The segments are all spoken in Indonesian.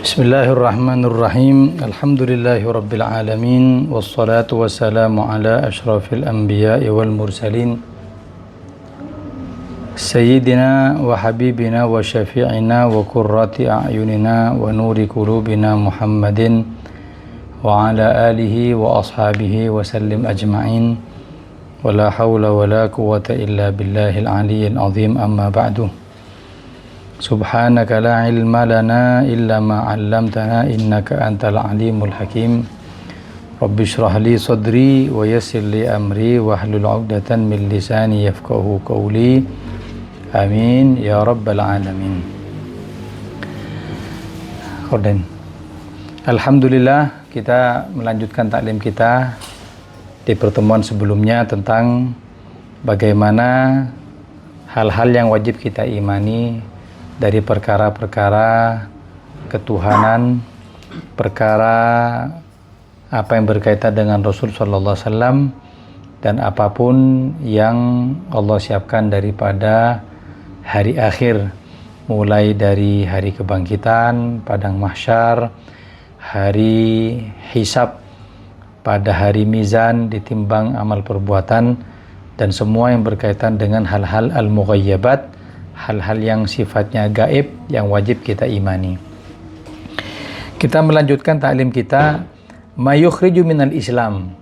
Bismillahirrahmanirrahim. Alhamdulillahirabbil alamin wassalatu wassalamu ala asyrafil anbiya'i wal mursalin sayyidina wa habibina wa syafi'ina wa qurrati a'yunina wa nuri qulubina Muhammadin wa ala alihi wa ashabihi wa sallim ajma'in wa la hawla wa la quwwata illa billahil aliyyil azim, amma ba'du. Subhanaka la ilma lana illa ma 'allamtana innaka antal alimul hakim. Rabbi shrah li sadri wa yassir li amri wahlul 'uqdatan min lisani yafqahu qawli. Amin ya rabbal alamin. Khairan. Alhamdulillah, kita melanjutkan taklim kita di pertemuan sebelumnya tentang bagaimana hal-hal yang wajib kita imani dari perkara-perkara ketuhanan, perkara apa yang berkaitan dengan Rasul sallallahu alaihi wasallam, dan apapun yang Allah siapkan daripada hari akhir, mulai dari hari kebangkitan, padang mahsyar, hari hisab, pada hari mizan ditimbang amal perbuatan, dan semua yang berkaitan dengan hal-hal al-mughayyabat, hal-hal yang sifatnya gaib yang wajib kita imani. Kita melanjutkan taklim kita, mayukhriju minal Islam.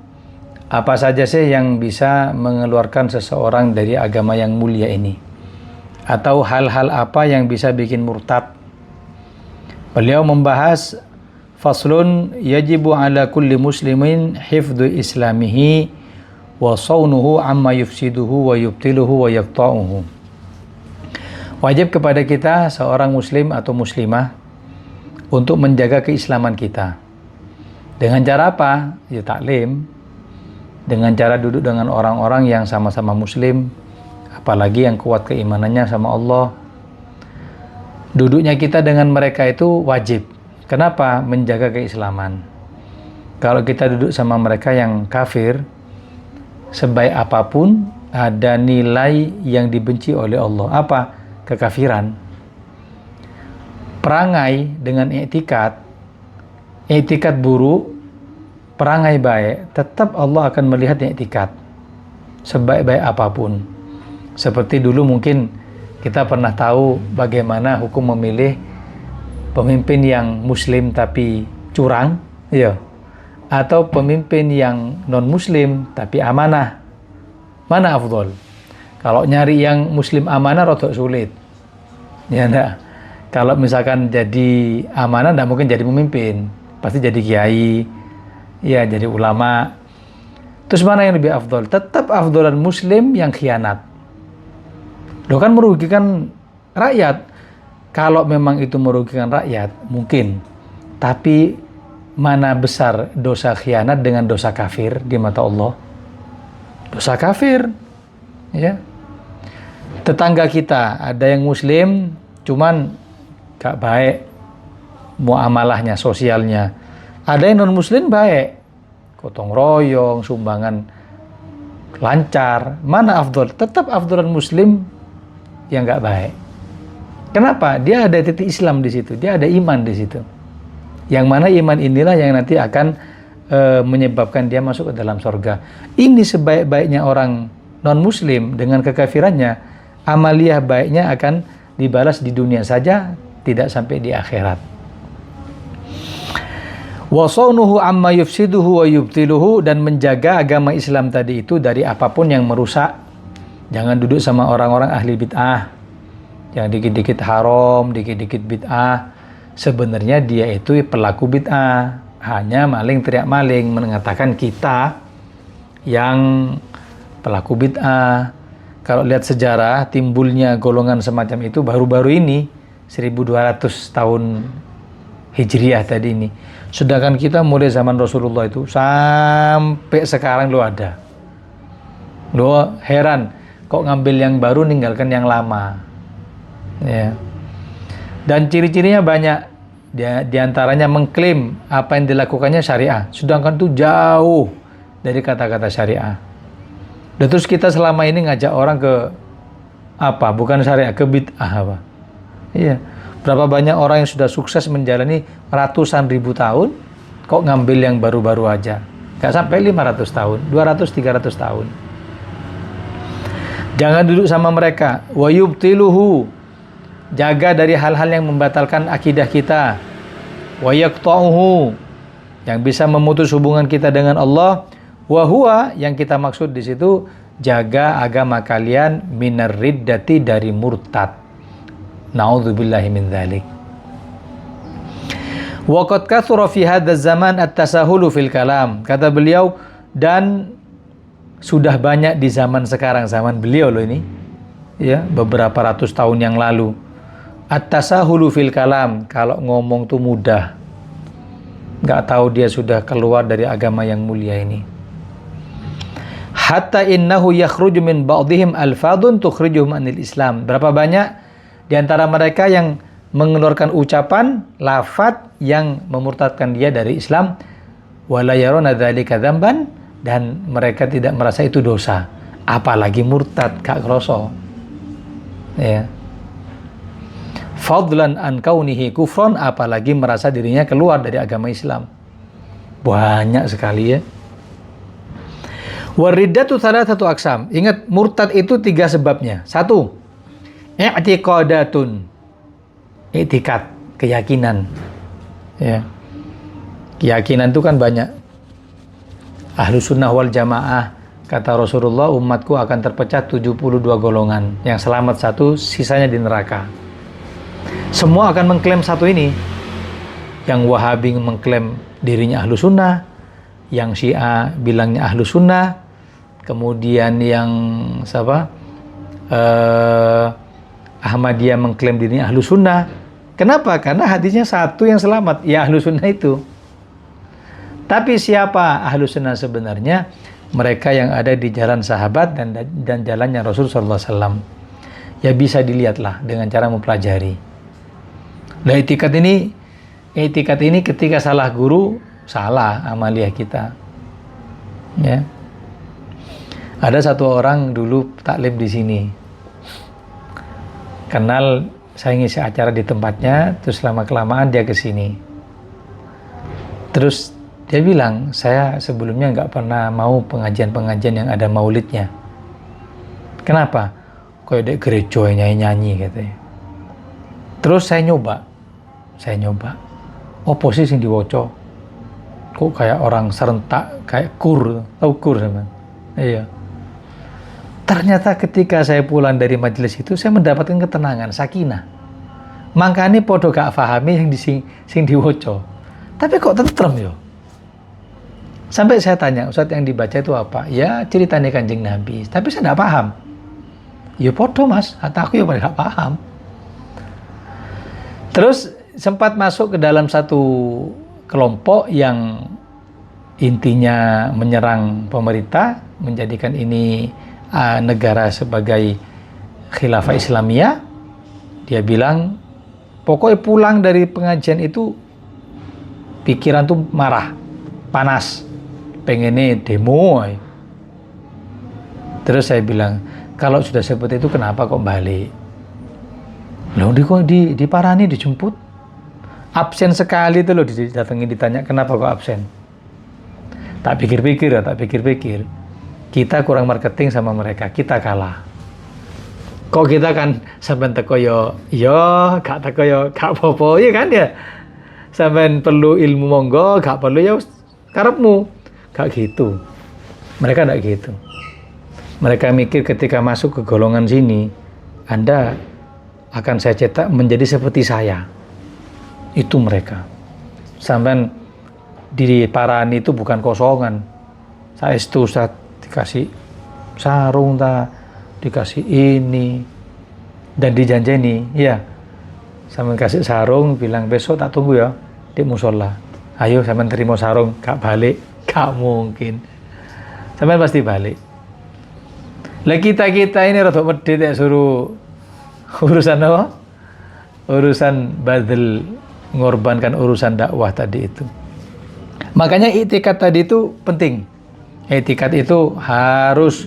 Apa saja sih yang bisa mengeluarkan seseorang dari agama yang mulia ini? Atau hal-hal apa yang bisa bikin murtad? Beliau membahas faslun yajibu ala kulli muslimin hifdhu islamihi wa sawnuhu amma yufsiduhu wa yubtiluhu wa yaqta'uhu. Wajib kepada kita seorang muslim atau muslimah untuk menjaga keislaman kita. Dengan cara apa? Ya taklim. Dengan cara duduk dengan orang-orang yang sama-sama muslim, apalagi yang kuat keimanannya sama Allah. Duduknya kita dengan mereka itu wajib. Kenapa? Menjaga keislaman. Kalau kita duduk sama mereka yang kafir, sebaik apapun ada nilai yang dibenci oleh Allah. Apa? Kekafiran. Perangai dengan i'tikad buruk, perangai baik, tetap Allah akan melihat i'tikad sebaik-baik apapun. Seperti dulu mungkin kita pernah tahu bagaimana hukum memilih pemimpin yang muslim tapi curang, ya, atau pemimpin yang non muslim tapi amanah. Mana afdol? Kalau nyari yang muslim amanah rodok sulit. Ya enggak. Kalau misalkan jadi amanah enggak mungkin jadi pemimpin. Pasti jadi kiai. Ya, jadi ulama. Terus mana yang lebih afdol? Tetap afdolan muslim yang khianat. Loh, kan merugikan rakyat. Kalau memang itu merugikan rakyat, mungkin. Tapi mana besar dosa khianat dengan dosa kafir di mata Allah? Dosa kafir. Ya. Tetangga kita ada yang muslim cuman gak baik muamalahnya, sosialnya. Ada yang non muslim baik, gotong royong, sumbangan lancar. Mana afdol? Tetap afdolan muslim yang gak baik. Kenapa? Dia ada titik Islam di situ, dia ada iman di situ. Yang mana iman inilah yang nanti akan menyebabkan dia masuk ke dalam surga. Ini sebaik-baiknya orang non muslim dengan kekafirannya, amaliyah baiknya akan dibalas di dunia saja, tidak sampai di akhirat. Wa sawnuhu amma yufsiduhu wa yubtiluhu, dan menjaga agama Islam tadi itu dari apapun yang merusak. Jangan duduk sama orang-orang ahli bid'ah yang dikit-dikit haram, dikit-dikit bid'ah. Sebenarnya dia itu pelaku bid'ah, hanya maling teriak maling, mengatakan kita yang pelaku bid'ah. Kalau lihat sejarah, timbulnya golongan semacam itu baru-baru ini, 1200 tahun Hijriah tadi ini. Sedangkan kita mulai zaman Rasulullah itu sampai sekarang lo ada. Lo heran, kok ngambil yang baru ninggalkan yang lama. Ya. Dan ciri-cirinya banyak. Di antaranya mengklaim apa yang dilakukannya syariah, sedangkan itu jauh dari kata-kata syariah. Dan terus kita selama ini ngajak orang ke apa? Bukan syariah, ke bid'ah apa? Iya. Berapa banyak orang yang sudah sukses menjalani ratusan ribu tahun, kok ngambil yang baru-baru aja. Nggak sampai 500 tahun, 200-300 tahun. Jangan duduk sama mereka. Wa yubtiluhu. Jaga dari hal-hal yang membatalkan akidah kita. Wa yaqta'uhu. Yang bisa memutus hubungan kita dengan Allah. Wa huwa, yang kita maksud di situ, jaga agama kalian minar riddati, dari murtad. Na'udzubillahi min dzalik. Wa qad kathura fi hadzal zaman at-tasahulu fil kalam. Kata beliau, dan sudah banyak di zaman sekarang, zaman beliau loh ini, ya, beberapa ratus tahun yang lalu. At-tasahulu fil kalam, kalau ngomong tuh mudah. Nggak tahu dia sudah keluar dari agama yang mulia ini. Hatta innahu yakhruju min ba'dihim alfadun tukhrijuhum anil Islam. Berapa banyak di antara mereka yang mengeluarkan ucapan, lafaz yang memurtadkan dia dari Islam. Wala yaruna dzalika dzamban, dan mereka tidak merasa itu dosa. Apalagi murtad, gak kroso. Ya. Fadlan an kaunihi kufron, apalagi merasa dirinya keluar dari agama Islam. Banyak sekali ya. Wariddatu salasatu aqsam. Ingat, murtad itu 3 sebabnya. 1, i'tiqadatun, i'tikad, keyakinan. Ya. Keyakinan itu kan banyak. Ahlus sunnah wal jamaah, kata Rasulullah, umatku akan terpecah 72 golongan. Yang selamat 1, sisanya di neraka. Semua akan mengklaim satu ini. Yang Wahabi mengklaim dirinya Ahlus sunnah, yang Syiah bilangnya Ahlus sunnah, kemudian yang Ahmadiyah mengklaim dirinya Ahlus sunnah. Kenapa? Karena hadisnya satu yang selamat, ya Ahlus sunnah itu. Tapi siapa Ahlus sunnah sebenarnya? Mereka yang ada di jalan sahabat dan jalannya Rasul sallallahu alaihi wasallam. Ya bisa dilihatlah dengan cara mempelajari. Nah, etikat ini ketika salah guru, salah amaliyah kita. Ya. Ada satu orang dulu taklim di sini. Kenal, saya ngisi acara di tempatnya, terus lama-kelamaan dia ke sini. Terus dia bilang, saya sebelumnya nggak pernah mau pengajian-pengajian yang ada maulidnya. Kenapa? Kayak dek gereja nyanyi-nyanyi katanya. Terus saya nyoba. Oposisi yang diwoco. Kok kayak orang serentak, kayak kur, tahu kur sama? Iya. Ternyata ketika saya pulang dari majelis itu, saya mendapatkan ketenangan, sakinah. Makanya podo gak pahami yang sing diwoco. Tapi kok tentrem yo? Sampai saya tanya, Ustadz yang dibaca itu apa? Ya ceritanya Kanjeng Nabi. Tapi saya tidak paham. Ya podo mas, kata aku ya gak paham. Terus sempat masuk ke dalam satu kelompok yang intinya menyerang pemerintah, menjadikan ini negara sebagai khilafah Islamiyah. Dia bilang, pokoknya pulang dari pengajian itu pikiran tuh marah, panas, pengennya demo. Terus saya bilang, kalau sudah seperti itu kenapa kok balik? Loh, di Parani dijemput, absen sekali itu loh, didatengin ditanya kenapa kok absen. Tak pikir-pikir, kita kurang marketing sama mereka, kita kalah. Kok kita kan sampai teko yo, gak teko yo, gak apa-apa ya kan ya. Sampai perlu ilmu monggo, gak perlu ya karepmu. Gak gitu. Mereka gak gitu. Mereka mikir ketika masuk ke golongan sini, Anda akan saya cetak menjadi seperti saya. Itu mereka. Sampai di Parani itu bukan kosongan. Saya itu Ustaz dikasih sarung dikasih ini dan dijanjeni, ya. Sampai kasih sarung, bilang besok tak tunggu ya di musola. Ayo sampai terima sarung, gak balik, gak mungkin. Sampai pasti balik. Lah kita ini rada medhit ya suruh urusan apa? Urusan badal, mengorbankan urusan dakwah tadi itu. Makanya i'tikad tadi itu penting. I'tikad itu harus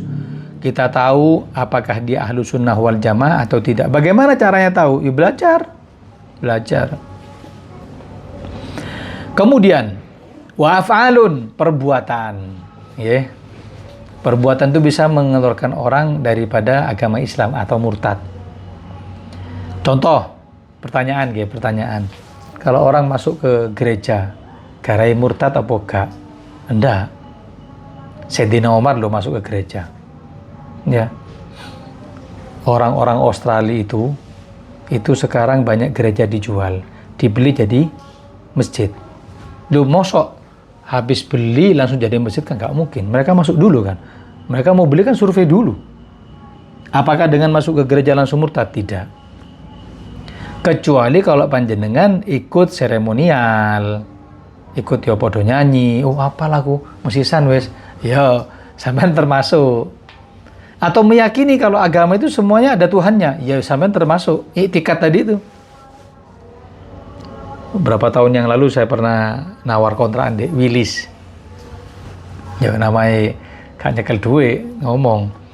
kita tahu apakah dia Ahlus Sunnah wal Jamaah atau tidak. Bagaimana caranya tahu? Ya belajar belajar. Kemudian wa af'alun, perbuatan, ya. Perbuatan itu bisa mengeluarkan orang daripada agama Islam atau murtad. Contoh, pertanyaan. Kalau orang masuk ke gereja, garai murtad apa enggak? Enggak. Sayyidina Umar lo masuk ke gereja. Ya. Orang-orang Australia itu sekarang banyak gereja dijual, dibeli jadi masjid. Lo mosok habis beli langsung jadi masjid kan nggak mungkin. Mereka masuk dulu kan. Mereka mau beli kan survei dulu. Apakah dengan masuk ke gereja langsung murtad? Tidak. Kecuali kalau panjenengan ikut seremonial, ikut ya podo nyanyi, oh apalah aku musisan wes, ya sampean termasuk. Atau meyakini kalau agama itu semuanya ada Tuhannya, ya sampean termasuk. Iktikad tadi itu. Beberapa tahun yang lalu saya pernah nawar kontrakan di Willis. Ya namanya gak nyekel duit, ngomong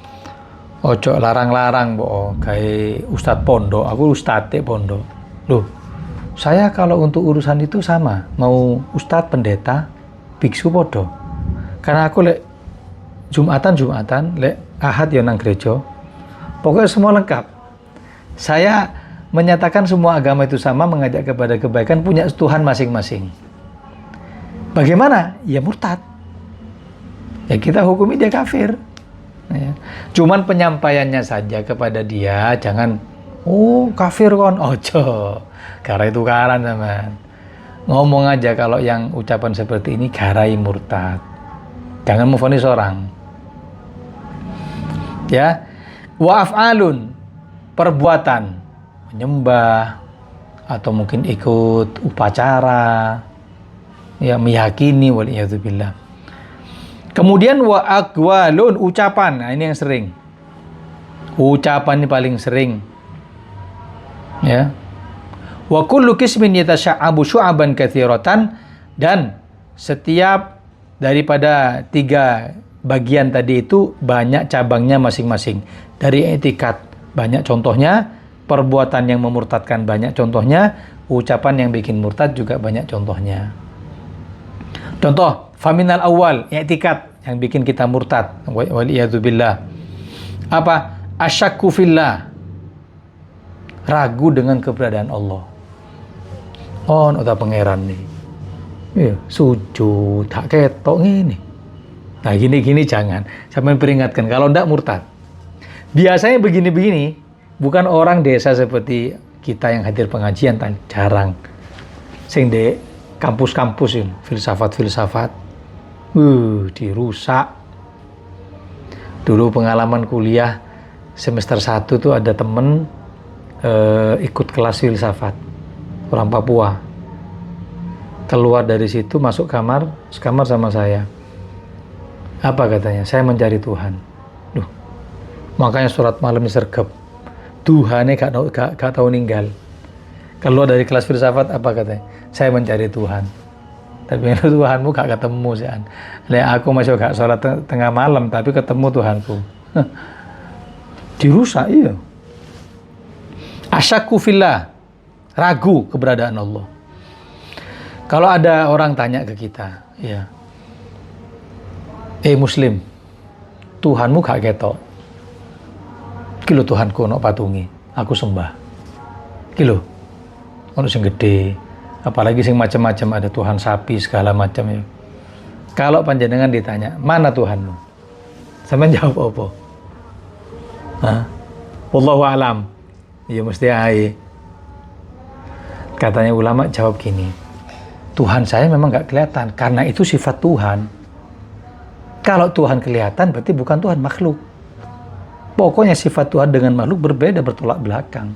ojo larang-larang bo kayak ustadz pondok, aku ustadz pondok. Loh, saya kalau untuk urusan itu sama, mau ustadz, pendeta, biksu podo. Karena aku lek Jumatan, lek Ahad ya nang gereja. Pokoknya semua lengkap. Saya menyatakan semua agama itu sama, mengajak kepada kebaikan, punya Tuhan masing-masing. Bagaimana? Ya murtad. Ya kita hukumi dia kafir. Ya. Cuman penyampaiannya saja kepada dia, jangan kafir kon, ojo. Gara itu karan teman. Ngomong aja kalau yang ucapan seperti ini garai murtad. Jangan memvonis orang. Ya. Wa af'alun, perbuatan, menyembah atau mungkin ikut upacara, ya meyakini waliyadzubillah. Kemudian wa aqwalun, ucapan. Nah, ini yang sering. Ucapan ini paling sering. Ya. Wa kullu qismin yatasha'abu syu'aban katsiratan, dan setiap daripada 3 bagian tadi itu banyak cabangnya masing-masing. Dari etikat banyak contohnya, perbuatan yang memurtadkan banyak contohnya, ucapan yang bikin murtad juga banyak contohnya. Contoh, faminal awal, i'tikad yang bikin kita murtad, waliyadzubillah. Apa? Asyakku fillah, ragu dengan keberadaan Allah. Oh, nota pangeran nih. Ya, sujud, tak ketok ini. Nah, gini-gini jangan. Sampai peringatkan, kalau ndak murtad. Biasanya begini-begini, bukan orang desa seperti kita yang hadir pengajian, jarang. Sing de kampus-kampus ini, filsafat-filsafat, dirusak. Dulu pengalaman kuliah semester 1 tuh ada temen ikut kelas filsafat, orang Papua. Keluar dari situ masuk kamar, sekamar sama saya. Apa katanya? Saya mencari Tuhan. Duh, makanya surat malam sergap. Tuhannya gak tahu ninggal. Keluar dari kelas filsafat apa katanya? Saya mencari Tuhan. Tapi Tuhanmu gak ketemu sih. Aku masih gak sholat tengah malam, tapi ketemu Tuhanku. Dirusak, iya. Asyakku fillah, ragu keberadaan Allah. Kalau ada orang tanya ke kita, ya, Muslim, Tuhanmu gak ketok. Kilo Tuhanku ono patungi, aku sembah. Kilo, ono sing gede, apalagi sing macam-macam, ada Tuhan sapi segala macam ya. Kalau panjenengan ditanya, mana Tuhanmu? Sampeyan jawab apa? Hah? Wallahu alam. Ya mesti ai. Katanya ulama jawab gini, Tuhan saya memang gak kelihatan, karena itu sifat Tuhan. Kalau Tuhan kelihatan berarti bukan Tuhan, makhluk. Pokoknya sifat Tuhan dengan makhluk berbeda, bertolak belakang.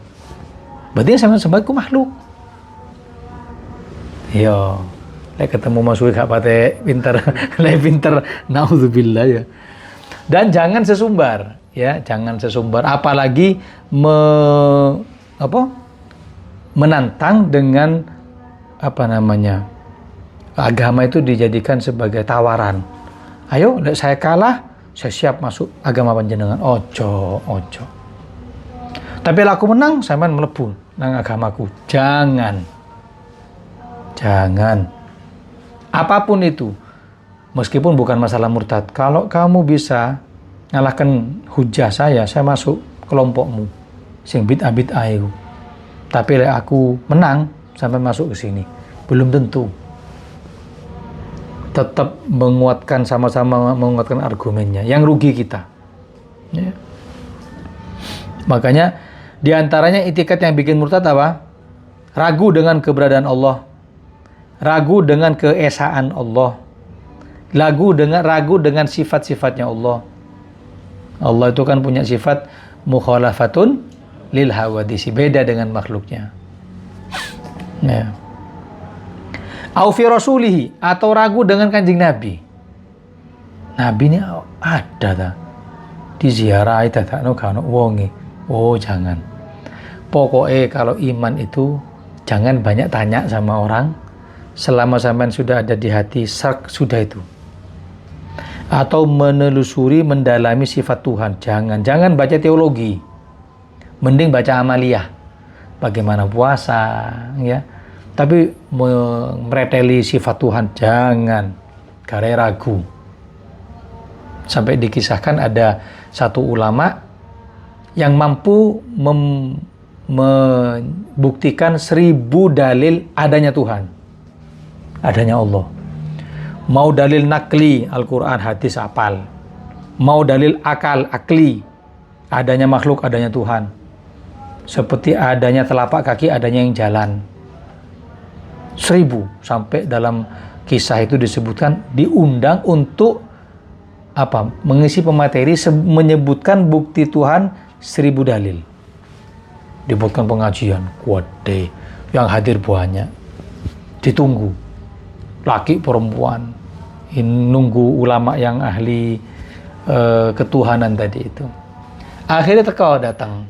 Berarti yang sama sembah itu makhluk. Yo, lek ketemu Mas Wi gak pate pinter, lek pinter, naudzubillah ya. Dan jangan sesumbar, ya, jangan sesumbar. Apalagi menantang dengan agama itu dijadikan sebagai tawaran. Ayo, saya kalah, saya siap masuk agama panjenengan. Ojo. Tapi laku menang, sampean mlebu nang agamaku. Jangan. Apapun itu, meskipun bukan masalah murtad, kalau kamu bisa ngalahkan hujah saya masuk kelompokmu. Sing bid'ah itu. Tapi lek aku menang, sampai masuk ke sini. Belum tentu. Tetap menguatkan, sama-sama menguatkan argumennya. Yang rugi kita. Ya. Makanya diantaranya itikat yang bikin murtad apa? Ragu dengan keberadaan Allah, ragu dengan keesaan Allah, ragu dengan sifat-sifatnya Allah. Allah itu kan punya sifat mukhalafatun lil hawadisi, beda dengan makhluknya. Ya. Au fi rasulihi, atau ragu dengan kanjeng Nabi. Nabi ini ada tak? Diziarahi tak kano wonge. Oh, jangan. Pokoknya kalau iman itu jangan banyak tanya sama orang. Selama sampean sudah ada di hati, sudah itu. Atau menelusuri, mendalami sifat Tuhan. Jangan baca teologi. Mending baca amaliyah. Bagaimana puasa, ya. Tapi mereteli sifat Tuhan, jangan. Karena ragu. Sampai dikisahkan ada satu ulama yang mampu membuktikan 1000 dalil adanya Tuhan, adanya Allah. Mau dalil nakli, Al-Quran, hadis, apal. Mau dalil akli, adanya makhluk, adanya Tuhan. Seperti adanya telapak kaki, adanya yang jalan. 1000, sampai dalam kisah itu disebutkan diundang untuk apa? Mengisi pemateri, menyebutkan bukti Tuhan 1000 dalil. Dibuatkan pengajian, kuat deh, yang hadir banyak. Ditunggu, laki perempuan, nunggu ulama yang ahli ketuhanan tadi itu. Akhirnya teko datang,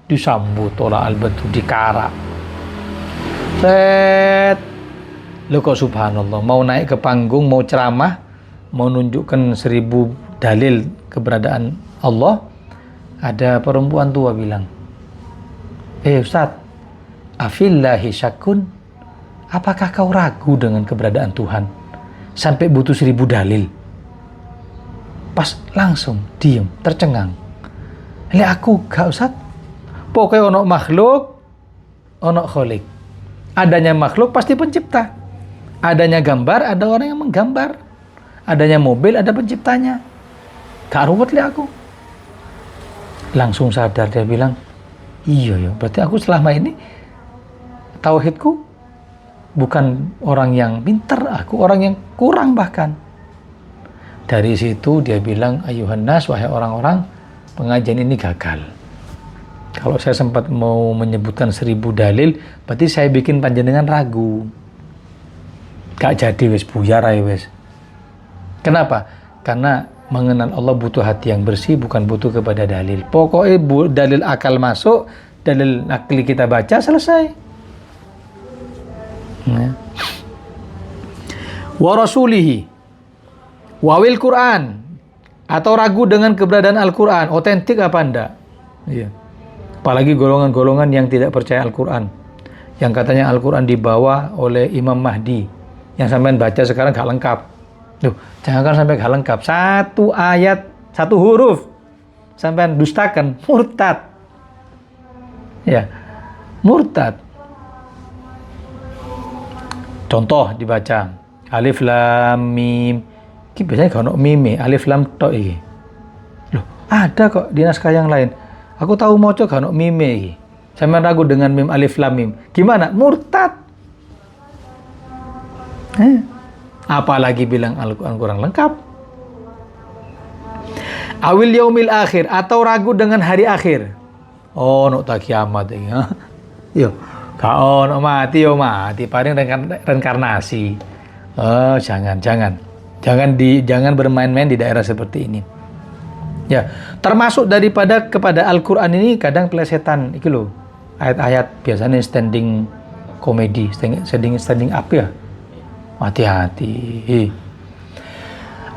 disambut oleh Al-Badru, dikarak. Lo kok subhanallah, mau naik ke panggung, mau ceramah, mau nunjukkan 1000 dalil keberadaan Allah, ada perempuan tua bilang, Ustaz, afillahi syakun, apakah kau ragu dengan keberadaan Tuhan sampai butuh 1000 dalil? Pas langsung diem, tercengang. Aku gak, Ustaz. Pokoknya ono makhluk, ono kholik. Adanya makhluk pasti pencipta. Adanya gambar, ada orang yang menggambar. Adanya mobil, ada penciptanya. Gak ruwet aku. Langsung sadar, dia bilang, iya ya, berarti aku selama ini tauhidku bukan orang yang pintar, aku orang yang kurang bahkan. Dari situ dia bilang, ayuhan nas, wahai orang-orang, pengajian ini gagal. Kalau saya sempat mau menyebutkan 1000 dalil, berarti saya bikin panjenengan ragu. Gak jadi wes, buyar aja wes. Kenapa? Karena mengenal Allah butuh hati yang bersih, bukan butuh kepada dalil. Pokoknya dalil akal masuk, dalil akli kita baca, selesai. Wa rasulihi, wawil Quran, atau ragu dengan keberadaan Al-Quran, otentik apa enggak? Iya. Apalagi golongan-golongan yang tidak percaya Al-Quran, yang katanya Al-Quran dibawa oleh Imam Mahdi, yang sampean baca sekarang gak lengkap. Duh, jangan sampai gak lengkap. Satu ayat, satu huruf sampean dustakan, murtad. Ya, murtad. Contoh dibaca, alif lam mim. Ini biasanya gak ono mime, alif lam tok iki. Loh, ada kok di naskah yang lain. Aku tahu moco gak ono mime iki. Sampean ragu dengan mim alif lam mim. Gimana? Murtad. Apalagi bilang Al-Quran kurang lengkap. Awil yaumil akhir, atau ragu dengan hari akhir. Oh, no tak kiamat iki. Yo, gak ono mati yo mati, paling reinkarnasi. Oh, jangan bermain-main di daerah seperti ini. Ya, termasuk daripada kepada Al-Quran ini kadang pelesetan iki lho. Ayat-ayat biasanya standing komedi, standing up ya. Hati-hati.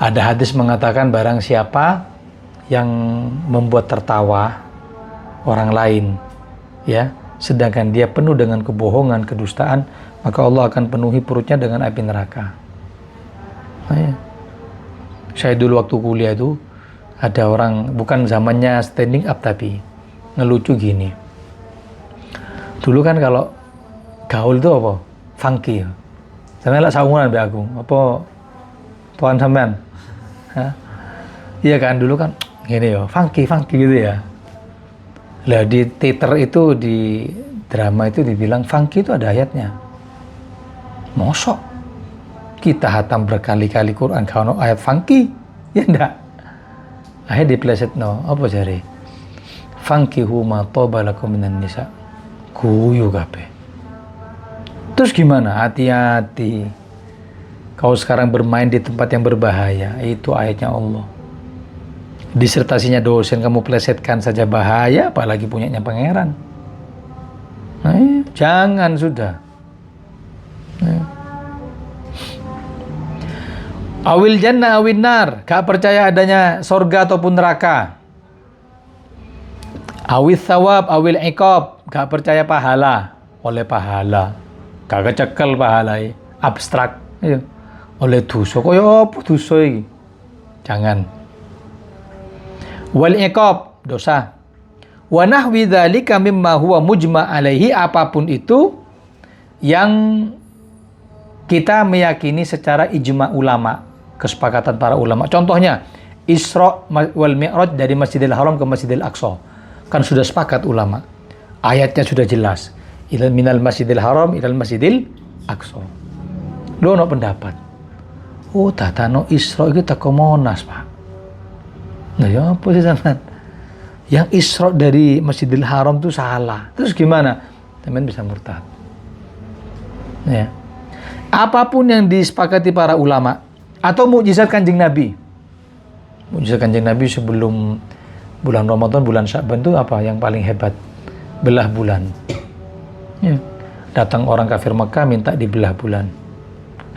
Ada hadis mengatakan barang siapa yang membuat tertawa orang lain ya, sedangkan dia penuh dengan kebohongan, kedustaan, maka Allah akan penuhi perutnya dengan api neraka. Nah, ya. Saya dulu waktu kuliah itu ada orang, bukan zamannya standing up tapi ngelucu gini. Dulu kan kalau gaul itu apa? Funky ya. Sampai lah saungan be aku. Apa tuan sampean? Hah? Iya kan dulu kan gini ya, funky gitu ya. Lah di teater itu, di drama itu dibilang funky itu ada ayatnya. Mosok kita hatam berkali-kali Quran kalau ayat funky, ya enggak. Akhirnya dipleset no, apa jare? Funkihu ma toba lakum minan nisa. Guyu kabeh. Terus gimana? Hati-hati. Kau sekarang bermain di tempat yang berbahaya, itu ayatnya Allah. Disertasinya dosen kamu plesetkan saja bahaya, apalagi punyanya pangeran. Nah, jangan sudah. Awil jannah awin nar, gak percaya adanya sorga ataupun neraka. Awil thawab awil iqab, gak percaya pahala. Oleh pahala, gak kecekel pahala, abstrak. Ayo. Oleh dosa, kaya apa dosa iki? Jangan. Wal iqab, dosa. Wa nahwi dzalika mimma huwa mujma' alaihi, apapun itu yang kita meyakini secara ijma' ulama, kesepakatan para ulama. Contohnya Isra wal Mi'raj dari Masjidil Haram ke Masjidil Aqsa. Kan sudah sepakat ulama. Ayatnya sudah jelas. Ilal minal Masjidil Haram ilal Masjidil Aqsa. Lo no pendapat. Oh, tatano Isra itu teko Monas, Pak. Nah, ya apa sih sampean? Yang Isra dari Masjidil Haram itu salah. Terus gimana? Teman bisa murtad. Ya. Apapun yang disepakati para ulama atau mukjizat Kanjeng Nabi. Mukjizat Kanjeng Nabi sebelum bulan Ramadan, bulan Sya'ban itu apa yang paling hebat? Belah bulan. Ya. Datang orang kafir Mekah minta dibelah bulan.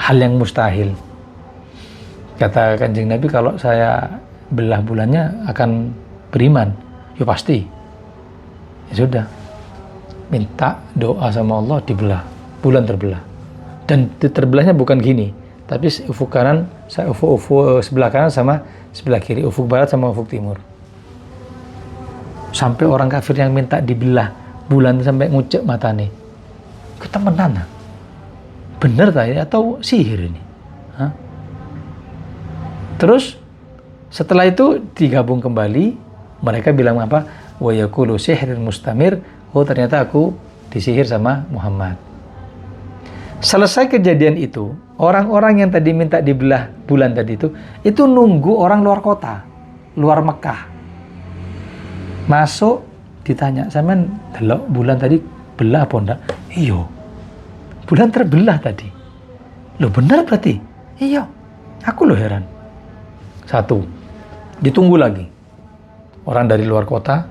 Hal yang mustahil. Kata Kanjeng Nabi, kalau saya belah bulannya akan beriman. Ya pasti. Ya sudah. Minta doa sama Allah, dibelah. Bulan terbelah. Dan terbelahnya bukan gini, tapi ufuk kanan, ufuk sebelah kanan sama sebelah kiri, ufuk barat sama ufuk timur. Sampai orang kafir yang minta dibelah bulan sampai ngucek mata nih. Kita menana. Bener tadi atau sihir ini? Hah? Terus setelah itu digabung kembali, mereka bilang apa? Wa yaqulu sihrun mustamir. Oh, ternyata aku disihir sama Muhammad. Selesai kejadian itu, orang-orang yang tadi minta dibelah bulan tadi itu nunggu orang luar kota, luar Mekah. Masuk, ditanya, "Sampean delok bulan tadi belah apa ndak?" "Iya. Bulan terbelah tadi." "Loh, benar berarti?" "Iya." Aku loh heran. Satu, ditunggu lagi. Orang dari luar kota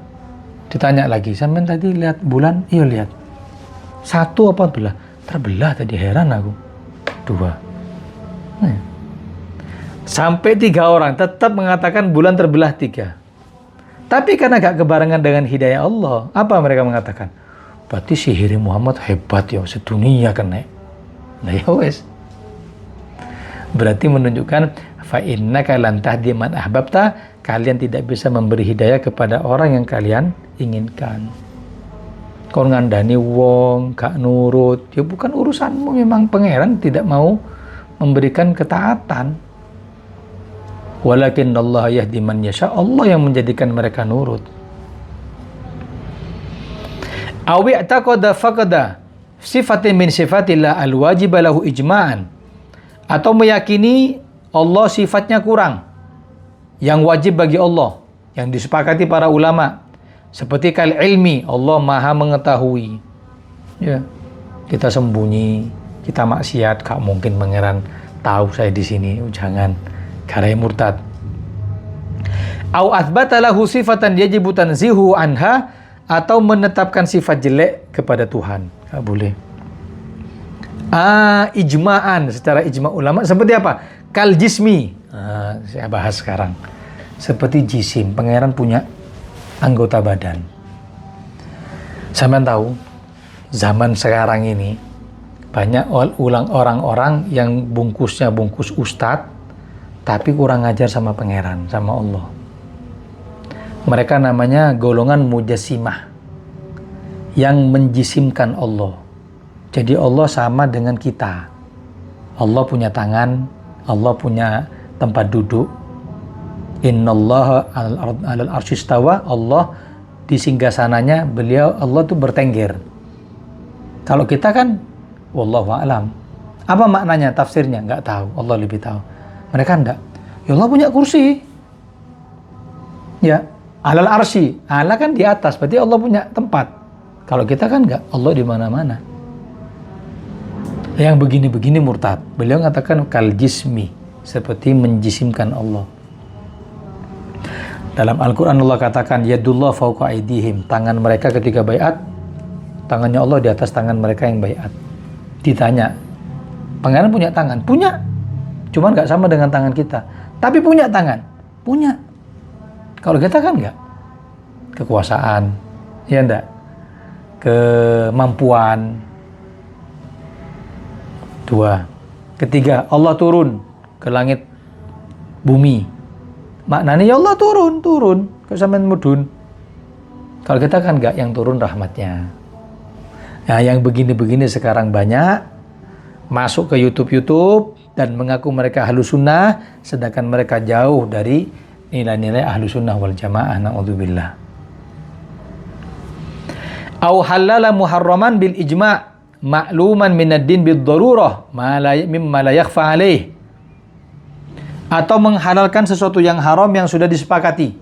ditanya lagi, "Sampean tadi lihat bulan?" "Iya, lihat." Satu apa belah? Terbelah tadi, heran aku. Dua. Sampai 3 orang tetap mengatakan bulan terbelah 3. Tapi karena gak kebarengan dengan hidayah Allah, apa mereka mengatakan? Berarti sihir Muhammad hebat ya, sedunia kena. Nah ya wes. Berarti menunjukkan fa innaka lan tahdi man ahbabta, kalian tidak bisa memberi hidayah kepada orang yang kalian inginkan. Kau ngandani wong gak nurut, ya bukan urusanmu, memang pangeran tidak mau memberikan ketaatan. Walakin Allah yahdi man yasha, Allah yang menjadikan mereka nurut. Awi i'taqada faqada sifatin min sifatillah alwajib lahu ijma'an, atau meyakini Allah sifatnya kurang yang wajib bagi Allah, yang disepakati para ulama, seperti kal ilmi, Allah maha mengetahui. Ya, kita sembunyi, kita maksiat, gak mungkin pangeran tahu saya di sini. Jangan, karena murtad. Au athbata lahu sifatan yajibu tanzihu anha, atau menetapkan sifat jelek kepada Tuhan. Gak boleh. Ijma'an, secara ijma' ulama, seperti apa? Kal jismi. Saya bahas sekarang. Seperti jisim, pangeran punya anggota badan. Sampean tahu, zaman sekarang ini banyak orang-orang yang bungkusnya bungkus ustadz, tapi kurang ajar sama pangeran, sama Allah. Mereka namanya golongan mujassimah, yang menjisimkan Allah. Jadi Allah sama dengan kita. Allah punya tangan, Allah punya tempat duduk. Innallaha 'alal arsy istawa, Allah di singgasananya beliau, Allah tuh bertengger. Kalau kita kan wallahu a'lam. Apa maknanya, tafsirnya? Nggak tahu, Allah lebih tahu. Mereka enggak. Ya Allah punya kursi. Ya, 'alal arsy. Allah kan di atas, berarti Allah punya tempat. Kalau kita kan enggak, Allah di mana-mana. Yang begini-begini murtad. Beliau mengatakan kal jismi, seperti menjisimkan Allah. Dalam Al-Quran Allah katakan yadullah fauqa aydihim, tangan mereka ketika baiat, tangannya Allah di atas tangan mereka yang baiat. Ditanya, pangeran punya tangan? Punya, cuman nggak sama dengan tangan kita. Tapi punya tangan? Punya. Kalau kita kan nggak. Kekuasaan, ya enggak? Kemampuan. 2. Ketiga, Allah turun ke langit bumi. Maknanya ya Allah turun ke sampean mudun. Kalau kita kan enggak, yang turun rahmatnya. Nah, yang begini-begini sekarang banyak masuk ke YouTube dan mengaku mereka ahlu sunnah, sedangkan mereka jauh dari nilai-nilai ahlu sunnah wal jamaah. Na'udzubillah. Au halala muharraman bil ijma' ma'luman minad din bid darurah mimma la yakhfa alaih. Atau menghalalkan sesuatu yang haram yang sudah disepakati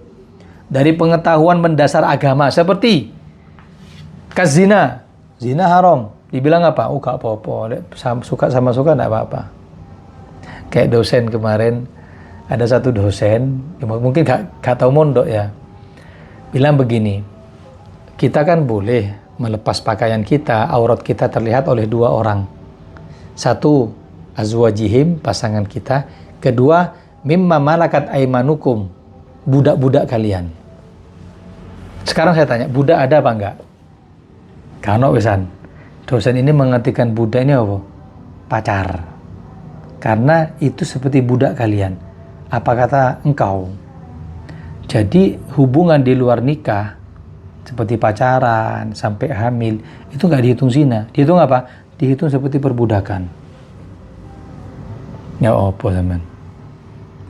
dari pengetahuan mendasar agama, seperti kazina, zina haram, dibilang apa? Oh gak apa-apa, suka sama suka gak apa-apa. Kayak dosen kemarin, ada satu dosen, mungkin gak tahu mondok ya, bilang begini, kita kan boleh melepas pakaian kita, aurat kita terlihat oleh 2 orang. Satu, azwajihim, pasangan kita. Kedua, mimma malakat aimanukum, budak-budak kalian. Sekarang saya tanya, budak ada apa enggak? Kano wesan. Dosen ini mengartikan budak ini apa? Pacar. Karena itu seperti budak kalian. Apa kata engkau? Jadi hubungan di luar nikah, seperti pacaran sampai hamil, itu enggak dihitung zina. Dihitung apa? Dihitung seperti perbudakan. Ya apa teman?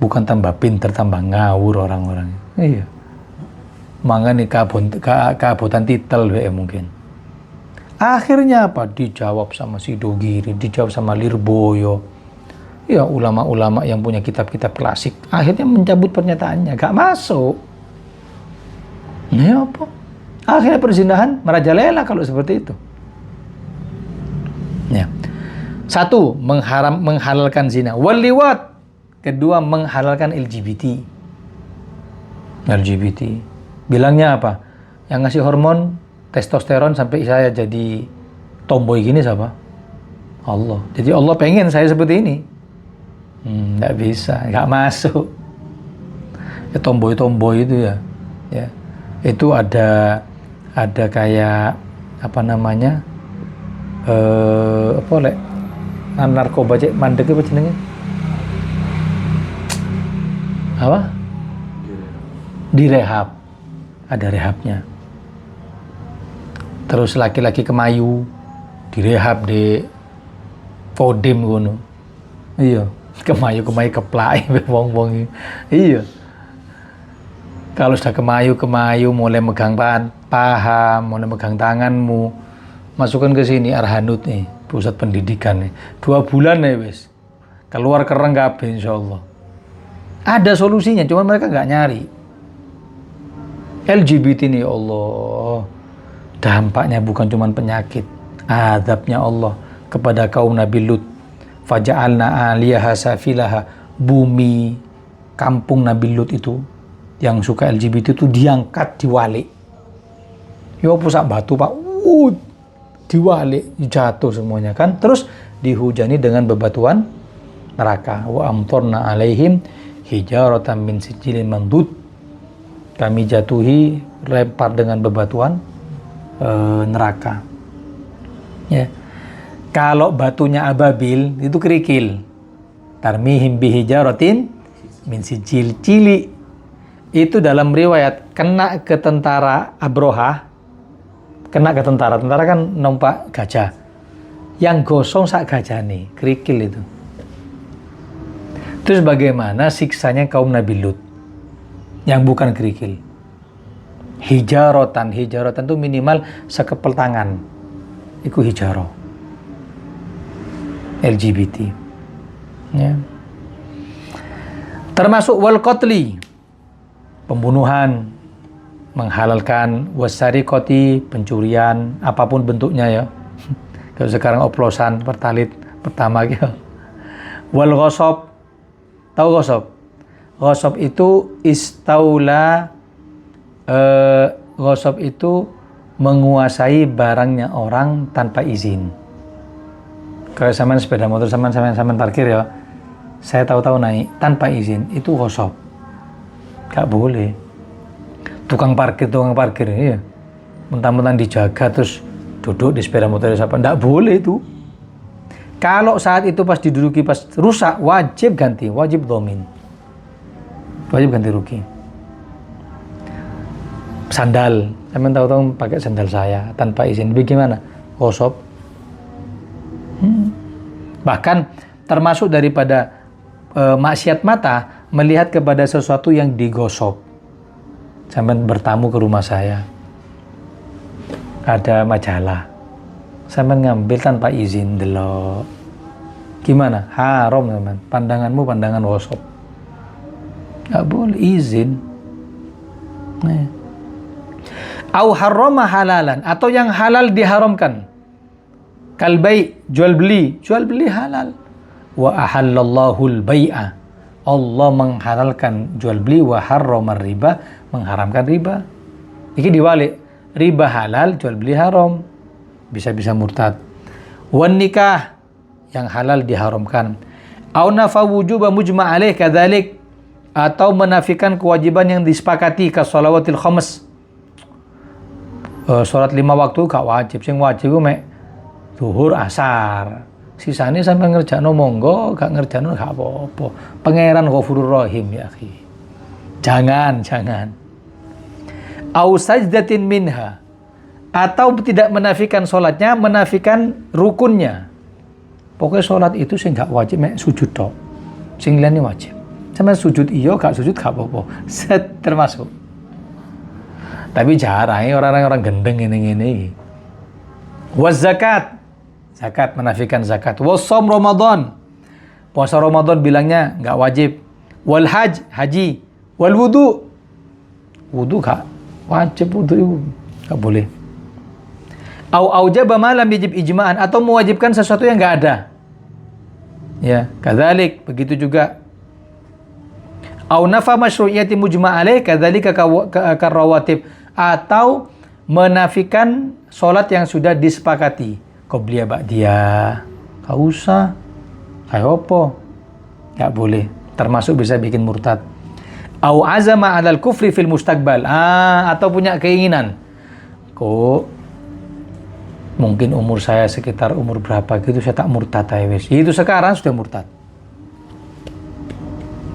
Bukan tambah pinter, tambah ngawur orang-orang. Iya. Mangga nih keabotan titel mungkin. Akhirnya apa? Dijawab sama si Dogiri, dijawab sama Lirboyo. Ya, ulama-ulama yang punya kitab-kitab klasik. Akhirnya mencabut pernyataannya. Gak masuk. Ya apa? Akhirnya perzinahan merajalela kalau seperti itu. Ya. 1. Menghalalkan zina. Wal liwat. Kedua, menghalalkan LGBT. Bilangnya apa? Yang ngasih hormon testosteron sampai saya jadi tomboy gini siapa? Allah. Jadi Allah pengen saya seperti ini. Nggak bisa, nggak masuk. Ya, tomboy itu ya. Itu ada kayak apa namanya? Narkoba cek mandek apa jenenge? Apa? Direhab. Ada rehabnya. Terus laki-laki kemayu direhab di Kodim ngono. Iya, kemayu keplak wong-wong. Iya. Kalau sudah kemayu mulai megang paha, mulai megang tanganmu, masukkan ke sini Arhanud nih, pusat pendidikan nih. 2 bulan nih wis. Keluar kereng kabeh insyaallah. Ada solusinya, cuma mereka nggak nyari. LGBT nih Allah, dampaknya bukan cuma penyakit, azabnya Allah kepada kaum Nabi Lut. Faja'alna 'aliyaha safilaha, bumi kampung Nabi Lut itu yang suka LGBT itu diangkat, diwalik. Ya pusat batu Pak, diwalik, jatuh semuanya kan. Terus dihujani dengan bebatuan neraka. Wa amtorna 'alaihim hijaratan min sijilin mandud. Kami jatuhi, lempar dengan bebatuan neraka. Ya. Kalau batunya ababil itu kerikil. Tarmihim bihijaratin min sijil, cili. Itu dalam riwayat kena ke tentara Abroha, kena ke tentara kan numpak gajah. Yang gosong sak gajah nih, kerikil itu. Terus bagaimana siksanya kaum Nabi Lut yang bukan kerikil? Hijarotan itu minimal sekepel tangan. Itu hijaro. LGBT. Ya. Termasuk wal qatli, pembunuhan, menghalalkan, wasariqati, pencurian, apapun bentuknya ya. Kalau sekarang oplosan pertalit pertama gitu. Wal ghasab, tahu ghasab? Ghasab itu istaula, ghasab itu menguasai barangnya orang tanpa izin. Kalau sampean sepeda motor, sampean parkir ya, saya tahu-tahu naik tanpa izin, itu ghasab. Gak boleh. Tukang parkir ya. Mentang-mentang dijaga terus duduk di sepeda motor siapa? Nggak boleh itu. Kalau saat itu pas diduduki pas rusak, wajib ganti, wajib domin. Wajib ganti rugi. Sandal, sampean tahu-tahu pakai sandal saya tanpa izin, bagaimana? Ghasab. Bahkan termasuk daripada maksiat mata melihat kepada sesuatu yang digosok. Sampai bertamu ke rumah saya, ada majalah, sampai ngambil tanpa izin, delok. Gimana? Haram teman. Pandanganmu pandangan ghasab. Nggak boleh izin. Au harrama halalan, atau yang halal diharamkan. Kalbai, jual beli halal. Wa ahallallahu al-bai'a, Allah menghalalkan jual beli, wa harramar riba, mengharamkan riba. Iki diwalik, riba halal, jual beli haram, bisa-bisa murtad. Wan nikah, yang halal diharamkan. Au nafa wujuba mujma' alaih kadzalik, atau menafikan kewajiban yang disepakati ka shalawatil khams. Salat 5 waktu gak wajib, sing wajib ku mek zuhur asar. Sisane sampai ngerjakno monggo, gak ngerjakno gak apa-apa. Pangeran Ghafurur Rahim ya akhi. Jangan. Au sajdatin minha, atau tidak menafikan sholatnya, menafikan rukunnya. Pokoknya sholat itu sing gak wajib mek sujud tok. Sing liyane wajib. Sampai sujud iyo, gak sujud gak apa-apa. Termasuk. Tapi jarang orang-orang gendeng ini. Was zakat, menafikan zakat. Wasom Ramadan, puasa Ramadan bilangnya nggak wajib. Wal haji. Wal wudu gak wajib, wudu itu nggak boleh. Au aujaba ma lam yajib ijma'an, atau mewajibkan sesuatu yang nggak ada. Ya, kadzalik, begitu juga. Au nafa masyru'iyati mujma' alaih kadzalika karawatib, atau menafikan sholat yang sudah disepakati. Qobliyah ba'diyah, gak usah, kayak apa, gak boleh, termasuk bisa bikin murtad. Au azama alal kufri fil mustaqbal, atau punya keinginan, kok mungkin umur saya sekitar umur berapa gitu saya tak murtad wis. Itu sekarang sudah murtad.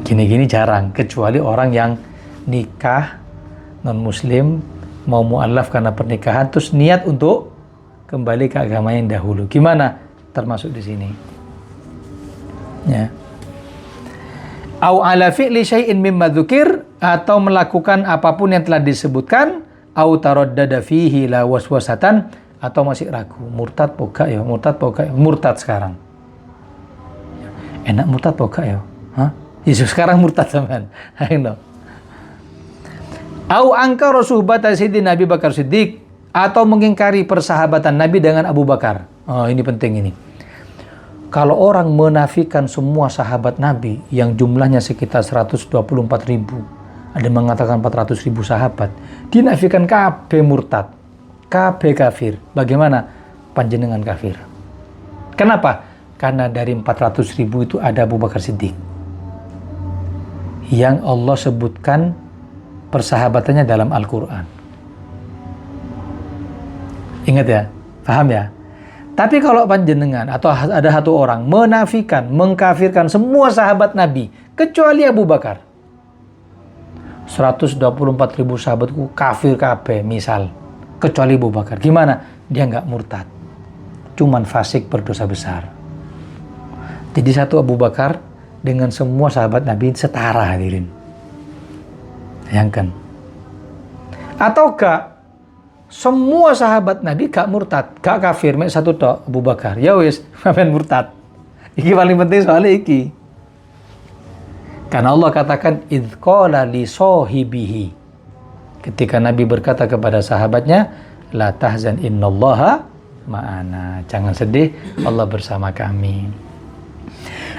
Gini-gini jarang, kecuali orang yang nikah non muslim, mau mu'alaf karena pernikahan, terus niat untuk kembali ke agama yang dahulu. Gimana? Termasuk di sini. Ya. Au ala fi'li syai'in mimma dzukir, atau melakukan apapun yang telah disebutkan. Au taraddada fihi la waswasatan, atau masih ragu. Murtad poga ya, murtad sekarang. Enak murtad poga ya? Hah? Yesus sekarang murtad teman. Ayo. Au angkara suhbata Sayyidina Abi Bakar Siddiq, atau mengingkari persahabatan Nabi dengan Abu Bakar. Oh, ini penting ini. Kalau orang menafikan semua sahabat Nabi yang jumlahnya sekitar 124.000, ada mengatakan 400.000 sahabat, dinafikan kabeh murtad, kabeh kafir. Bagaimana? Panjenengan kafir. Kenapa? Karena dari 400.000 itu ada Abu Bakar Siddiq yang Allah sebutkan persahabatannya dalam Al-Quran. Ingat ya, paham ya? Tapi kalau panjenengan atau ada satu orang menafikan, mengkafirkan semua sahabat Nabi, kecuali Abu Bakar. 124.000 sahabatku kafir kabeh misal. Kecuali Abu Bakar. Gimana? Dia nggak murtad. Cuman fasik berdosa besar. Jadi satu Abu Bakar dengan semua sahabat Nabi setara, hadirin. Bayangkan. Ataukah semua sahabat Nabi gak murtad, gak kafir, mek satu tok Abu Bakar. Ya wis, sampean murtad. Iki paling penting soalnya iki. Karena Allah katakan idz qala li sahibihi. Ketika Nabi berkata kepada sahabatnya, la tahzan innallaha ma'ana. Jangan sedih, Allah bersama kami.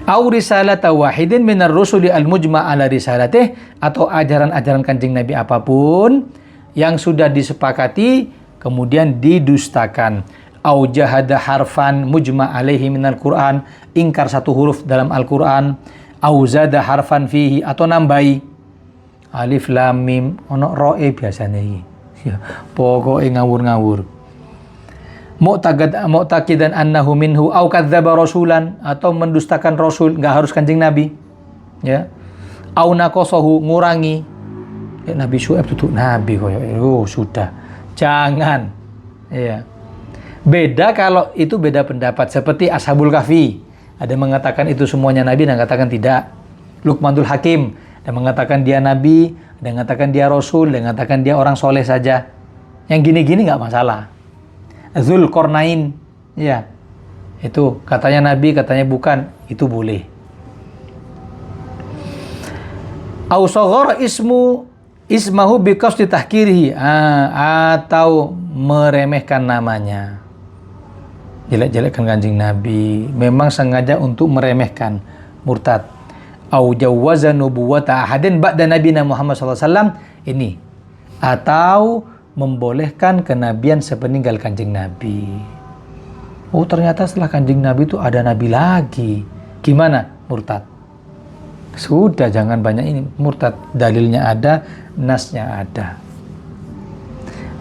Au risalata wahidin minar rusuli al-mujma' ala risalatih, atau ajaran-ajaran Kanjeng Nabi apapun yang sudah disepakati kemudian didustakan. Au jahada harfan mujma' alaihi minal Qur'an, ingkar satu huruf dalam Al-Qur'an. Au zada harfan fihi, atau nambahi alif lam mim ono roe biasanya iki. Pokoke ngawur-ngawur. Mu'taqidan annahu minhu au kadzdzaba rasulan, atau mendustakan rasul, enggak harus Kanjeng Nabi. Ya. Au naqasahu, ngurangi. Ya, Nabi Syuaib tutup Nabi koyo. Sudah. Jangan. Ya. Beda kalau itu beda pendapat, seperti Ashabul Kahfi. Ada yang mengatakan itu semuanya Nabi, dan mengatakan tidak. Luqmanul Hakim, ada yang mengatakan dia Nabi, ada yang mengatakan dia Rasul, ada yang mengatakan dia orang soleh saja. Yang gini-gini nggak masalah. Dzulqarnain, ya, itu katanya Nabi, katanya bukan, itu boleh. Au saghara ismahu biqasdi tahkirihi, atau meremehkan namanya. Jelek-jelekkan Kanjeng Nabi, memang sengaja untuk meremehkan, murtad. Au jawwaza nubuwwata ahadin ba'da nabiyina Muhammad SAW, ini, atau membolehkan kenabian sepeninggal Kanjeng Nabi. Oh, ternyata setelah Kanjeng Nabi itu ada nabi lagi. Gimana? Murtad. Sudah, jangan banyak ini, murtad. Dalilnya ada, nasnya ada.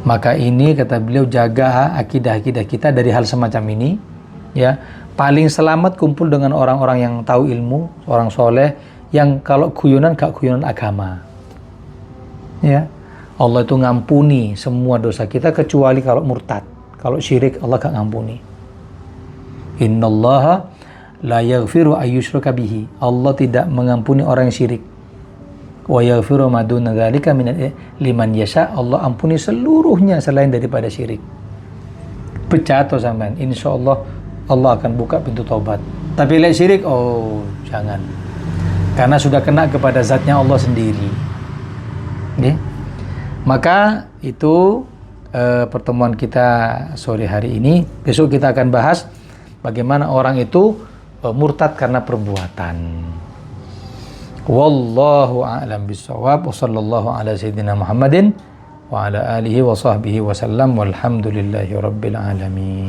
Maka ini kata beliau, jaga akidah-akidah kita dari hal semacam ini, ya. Paling selamat kumpul dengan orang-orang yang tahu ilmu, orang soleh, yang kalau guyonan gak guyonan agama. Ya. Allah itu ngampuni semua dosa kita kecuali kalau murtad. Kalau syirik Allah gak ngampuni. Innallaha la yaghfiru ayyushraka bihi. Allah tidak mengampuni orang yang syirik. Wa yaghfiru ma duna dzalika liman yasha. Allah ampuni seluruhnya selain daripada syirik. Pecato sampean, insyaallah Allah akan buka pintu taubat. Tapi lek syirik, oh jangan. Karena sudah kena kepada zatnya Allah sendiri. Okay? Maka itu pertemuan kita sore hari ini. Besok kita akan bahas bagaimana orang itu murtad karena perbuatan. Wallahu a'lam bissawab. Wa sallallahu ala sayyidina Muhammadin wa ala alihi wa sahbihi wa sallam. Walhamdulillahi rabbil alamin.